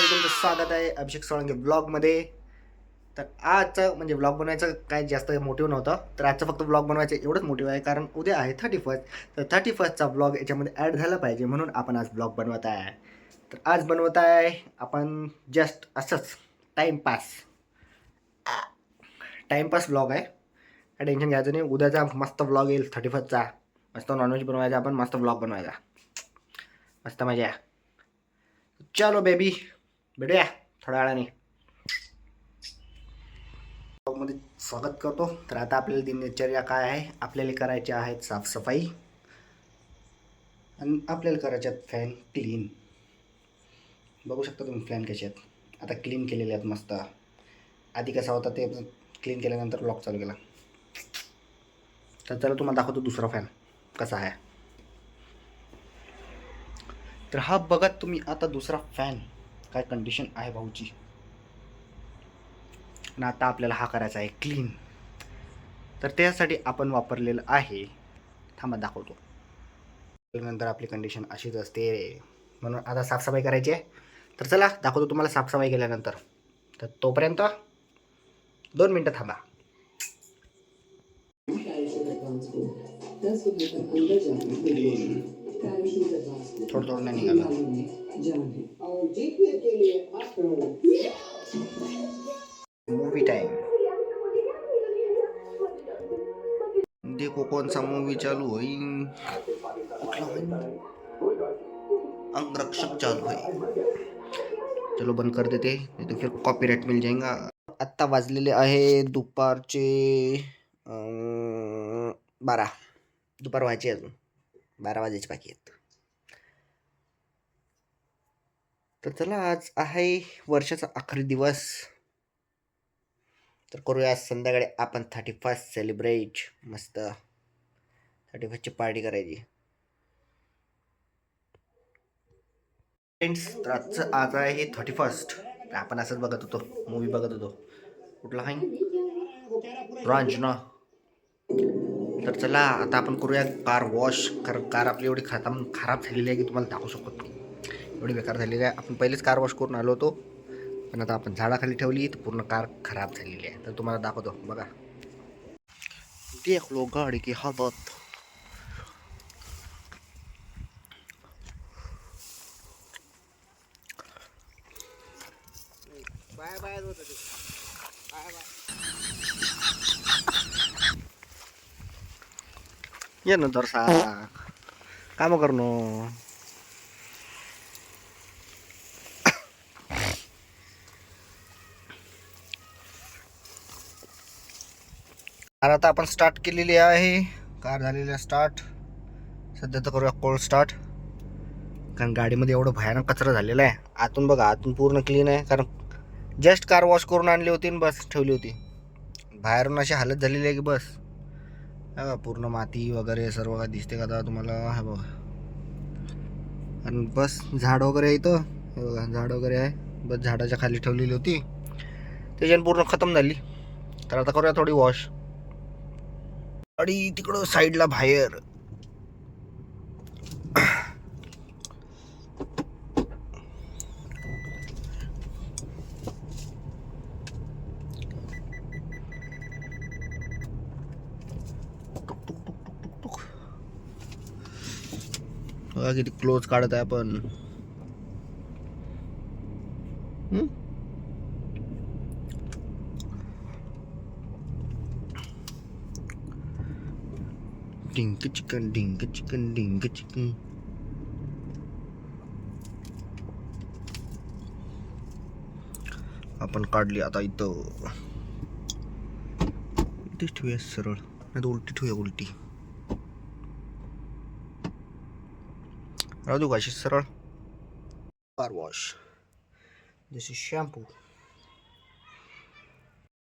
तुमचं स्वागत आहे अभिषेक सोळंके ब्लॉगमध्ये. तर आजचं म्हणजे ब्लॉग बनवायचं काय जास्त मोटिव्ह नव्हतं, तर आजचं फक्त ब्लॉग बनवायचं एवढंच मोटिव्ह आहे, कारण उद्या आहे 31st. तर 31stचा ब्लॉग याच्यामध्ये ॲड झाला पाहिजे, म्हणून आपण आज ब्लॉग बनवत आहे. तर आज बनवत आहे आपण जस्ट असंच टाईमपास टाईमपास ब्लॉग आहे. काय टेन्शन घ्यायचं नाही, उद्याचा मस्त ब्लॉग येईल 31stचा. मस्त नॉनव्हेज बनवायचा, आपण मस्त ब्लॉग बनवायचा, मस्त मजा. चलो बेबी, भेटूया थोड्या वेळाने. मध्ये स्वागत करतो. तर आता आपल्याला दिनचर्या काय आहे, आपल्याला करायचे आहेत साफसफाई आणि आपल्याला करायचे आहेत फॅन क्लीन. बघू शकता तुम्ही फॅन कसे आहेत, आता क्लीन केलेले आहेत मस्त. आधी कसा होता ते क्लीन केल्यानंतर लॉक चालू केला. तर चला तुम्हाला दाखवतो दुसरा फॅन कसा आहे. तर हा बघा तुम्ही आता दुसरा फॅन, काय कंडिशन आहे भाऊची. आणि आता आपल्याला हा करायचा आहे क्लीन. तर त्यासाठी आपण वापरलेलं आहे, थांबा दाखवतो. नंतर आपली कंडिशन अशीच असते, म्हणून आता साफसफाई करायची आहे. तर चला दाखवतो तुम्हाला साफसफाई केल्यानंतर. तर तोपर्यंत 2 मिनटं थांबा. थोडं थोडं नाही निघालं. Movie time. देखो कौन सा मूवी चालू होईल. अंगरक्षक चालू है. चलो बंद कर देते, नहीं तो फिर कॉपीराइट मिल जाएगा. आत्ता वाजलेले आहे दुपारचे 12. दुपार व्हायचे अजून 12 वाजायचे बाकी आहेत. तर चला आज आहे वर्षाचा आखरी दिवस. तर करूया संध्याकाळी आपण 31st सेलिब्रेट. मस्त 31st पार्टी करायची फ्रेंड्स. तर आजचं आज आहे 31st. आपण असंच बघत होतो, मूवी बघत होतो. कुठला आहे रांझना. तर चला आता आपण करूया कार वॉश, कारण कार आपली एवढी खराब झालेली आहे की तुम्हाला दाखवू शकत नाही, एवढी बेकार झालेली आहे. आपण पहिलेच कार वॉश करून आलो होतो, पण आता आपण झाडाखाली ठेवली तर पूर्ण कार खराब झालेली आहे. तर तुम्हाला दाखवतो बघा. देख लो गाडी की हालत. बाय बाय होत ते. Bye bye. ये ना दर्शा काम गर्नु. कार आता आपण स्टार्ट केलेली आहे, कार झालेली आहे स्टार्ट. सध्या तर करूया कोल्ड स्टार्ट, कारण गाडीमध्ये एवढं भयानक कचरा झालेला आहे. आतून बघा, आतून पूर्ण क्लीन आहे, कारण जस्ट कार वॉश करून आणली होती आणि बस ठेवली होती. बाहेरून अशी हालत झालेली आहे की बस पूर्ण माती वगैरे सर्व काय दिसते का आता तुम्हाला. हा बघा, आणि बस झाड वगैरे इथं हे बघा, झाड वगैरे आहे, बस झाडाच्या खाली ठेवलेली होती, त्याच्याने पूर्ण खतम झाली. तर आता करूया थोडी वॉश. आणि तिकडं साईडला बाहेर बघा किती क्लोज काढत आहे आपण. डिंक चिकन डिंक चिकन डिंक चिकन. आपण काढली आता इथं. इथेच ठेवूया सरळ, नाही तर उलटी ठेवूया उलटी. राहू देऊ अशी सरळ. कार वॉश जैसे शैम्पू.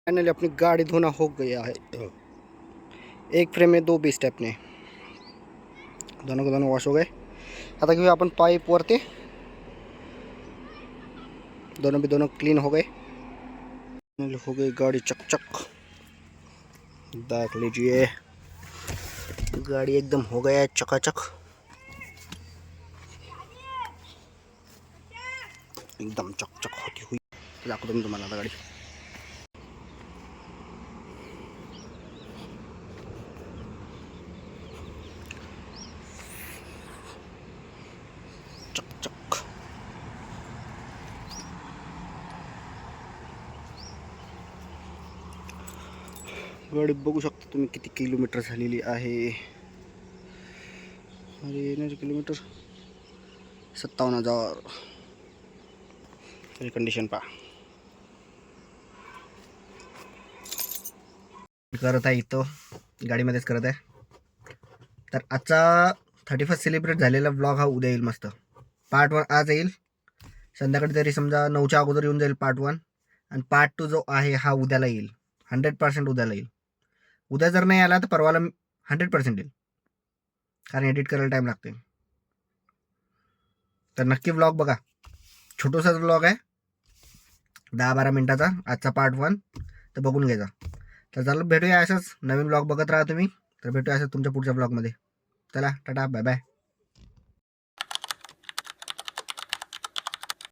फाइनली अपनी गाड़ी धोना हो गया है. एक फ्रेम में 2 स्टेप ने दोनों के दोनों वॉश हो गए. आता घेऊया आपण पाईप वरती. दोनों क्लीन हो गए. हो गई गाड़ी चकचक. देख लीजिए, गाड़ी एकदम हो गया है चकाचक. एकदम चकचक होती हुई. दाखवतो मी तुम्हाला आता गाडी. चकचक. गाडी बघू शकता तुम्ही किती किलोमीटर झालेली आहे. अरे येणारे किलोमीटर 57,000. तरी कंडिशन पहा. करत आहे इथं गाडीमध्येच करत आहे. तर आजचा 31st सेलिब्रेट झालेला ब्लॉग हा उद्या येईल मस्त. पार्ट 1 आज येईल संध्याकाळी, तरी समजा 9च्या अगोदर येऊन जाईल पार्ट 1. आणि पार्ट 2 जो आहे हा उद्याला येईल. 100% उद्याला येईल. उद्या जर नाही आला तर परवाला 100% येईल, कारण एडिट करायला टाईम लागते. तर नक्की ब्लॉग बघा. छोटूसाच ब्लॉग आहे, 10-12 मिनिटाचा आजचा पार्ट 1. तर बघून घ्यायचा. तर चला भेटूया असंच नवीन ब्लॉग बघत राहा तुम्ही. तर भेटूया असंच तुमच्या पुढच्या ब्लॉगमध्ये. चला टाटा बाय बाय.